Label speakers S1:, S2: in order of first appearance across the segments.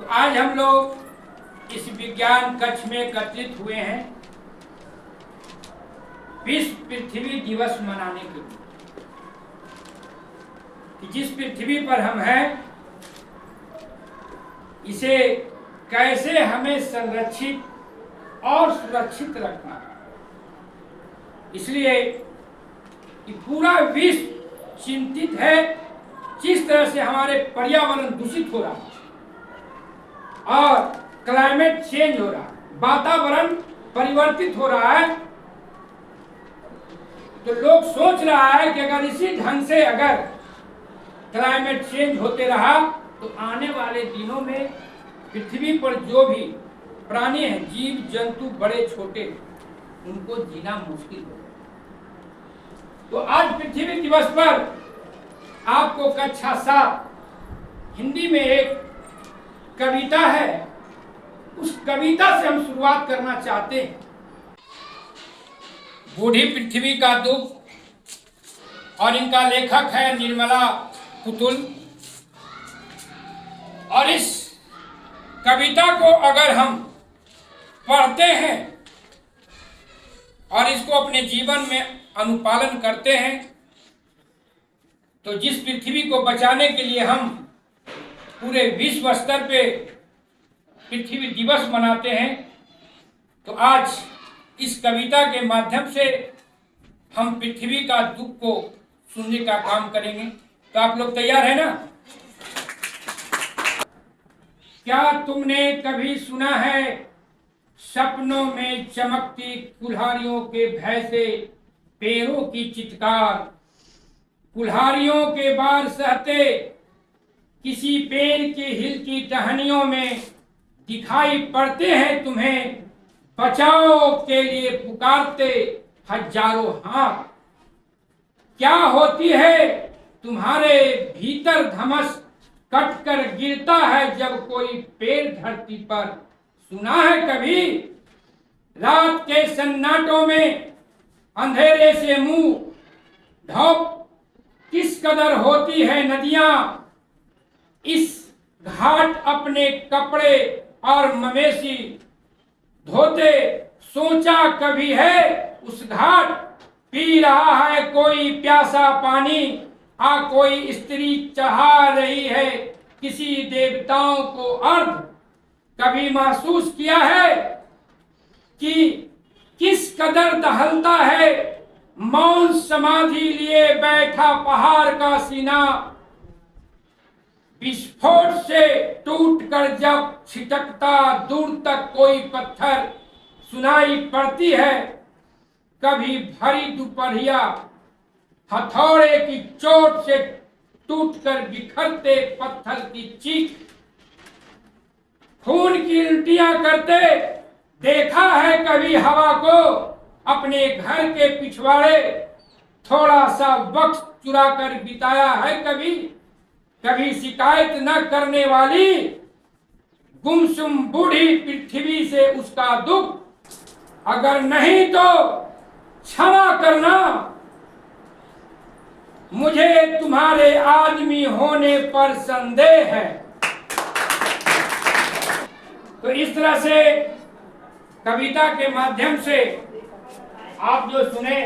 S1: आज हम लोग इस विज्ञान कक्ष में एकत्रित हुए हैं विश्व पृथ्वी दिवस मनाने के लिए कि जिस पृथ्वी पर हम हैं इसे कैसे हमें संरक्षित और सुरक्षित रखना है। इसलिए कि पूरा विश्व चिंतित है जिस तरह से हमारे पर्यावरण दूषित हो रहा है और क्लाइमेट चेंज हो रहा है, वातावरण परिवर्तित हो रहा है। तो लोग सोच रहा है कि अगर इसी ढंग से अगर क्लाइमेट चेंज होते रहा तो आने वाले दिनों में पृथ्वी पर जो भी प्राणी हैं, जीव जंतु बड़े छोटे, उनको जीना मुश्किल होगा। तो आज पृथ्वी दिवस पर आपको कक्षा 7 हिंदी में एक कविता है, उस कविता से हम शुरुआत करना चाहते हैं। बूढ़ी पृथ्वी का दुख और इनका लेखक है निर्मला पुतुल। और इस कविता को अगर हम पढ़ते हैं और इसको अपने जीवन में अनुपालन करते हैं तो जिस पृथ्वी को बचाने के लिए हम पूरे विश्व स्तर पे पृथ्वी दिवस मनाते हैं, तो आज इस कविता के माध्यम से हम पृथ्वी का दुख को सुनने का काम करेंगे। तो आप लोग तैयार है ना? क्या तुमने कभी सुना है सपनों में चमकती कुल्हाड़ियों के भय से पेड़ों की चित्कार, कुल्हाड़ियों के बार सहते किसी पेड़ की हिलती टहनियों में दिखाई पड़ते हैं तुम्हें बचाओ के लिए पुकारते हजारों हाथ। क्या होती है तुम्हारे भीतर धमस कट कर गिरता है जब कोई पेड़ धरती पर, सुना है कभी रात के सन्नाटों में अंधेरे से मुंह ढोप किस कदर होती है नदियां इस घाट अपने कपड़े और मवेशी धोते, सोचा कभी है उस घाट पी रहा है कोई प्यासा पानी, आ कोई स्त्री चढ़ा रही है किसी देवताओं को अर्घ। कभी महसूस किया है कि किस कदर दहलता है मौन समाधि लिए बैठा पहाड़ का सीना, विस्फोट से टूटकर जब छिटकता दूर तक कोई पत्थर सुनाई पड़ती है। कभी भरी दोपहरिया हथौड़े की चोट से टूटकर बिखरते पत्थर की चीख, खून की उल्टियां करते देखा है कभी हवा को अपने घर के पिछवाड़े, थोड़ा सा वक्त चुरा कर बिताया है कभी, कभी शिकायत न करने वाली गुमसुम बूढ़ी पृथ्वी से उसका दुख, अगर नहीं तो क्षमा करना मुझे तुम्हारे आदमी होने पर संदेह है। तो इस तरह से कविता के माध्यम से आप जो सुने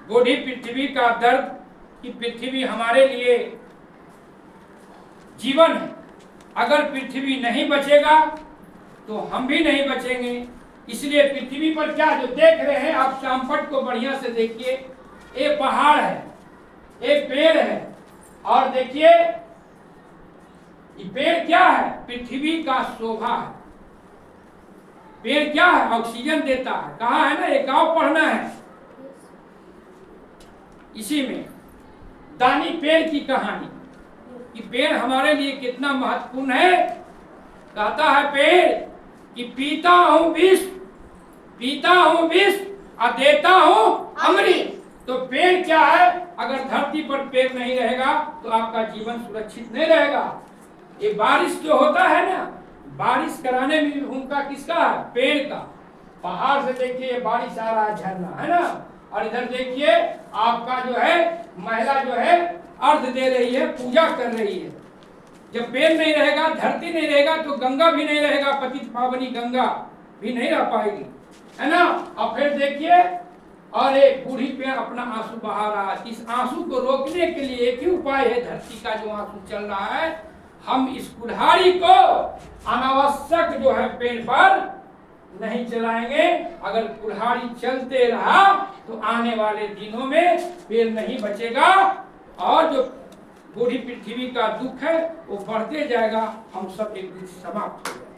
S1: बूढ़ी पृथ्वी का दर्द कि पृथ्वी हमारे लिए जीवन है, अगर पृथ्वी नहीं बचेगा तो हम भी नहीं बचेंगे। इसलिए पृथ्वी पर क्या जो देख रहे हैं आप चांपट को बढ़िया से देखिए, ये पहाड़ है, ये पेड़ है और देखिए ये पेड़ क्या है, पृथ्वी का शोभा है। पेड़ क्या है, ऑक्सीजन देता है। कहा है ना एक गाँव पढ़ना है, इसी में दानी पेड़ की कहानी कि पेड़ हमारे लिए कितना महत्वपूर्ण है। कहता है पेड़ कि पीता हूं विष, पीता हूं विष और देता हूं अमृत। तो पेड़ क्या है, अगर धरती पर पेड़ नहीं रहेगा तो आपका जीवन सुरक्षित नहीं रहेगा। ये बारिश जो होता है ना, बारिश कराने में भी भूमिका किसका है, पेड़ का। पहाड़ से देखिए बारिश आ रहा है, झरना है ना, और इधर देखिए आपका जो है महिला जो है अर्घ दे रही है, पूजा कर रही है। जब पेड़ नहीं रहेगा, धरती नहीं रहेगा, तो गंगा भी नहीं रहेगा, पतित पावनी गंगा भी नहीं रह पाएगी, है ना। और फिर देखिए, और एक बूढ़ी पे अपना आंसू बहा रहा है। इस आंसू को रोकने के लिए एक ही उपाय है, धरती का जो आंसू चल रहा है, हम इस कुल्हाड़ी को अनावश्यक जो है पेड़ पर नहीं चलाएंगे। अगर कुल्हाड़ी चलते रहा तो आने वाले दिनों में पेड़ नहीं बचेगा और जो बूढ़ी पृथ्वी का दुख है वो बढ़ते जाएगा, हम सब एक दिन समाप्त हो जाएंगे।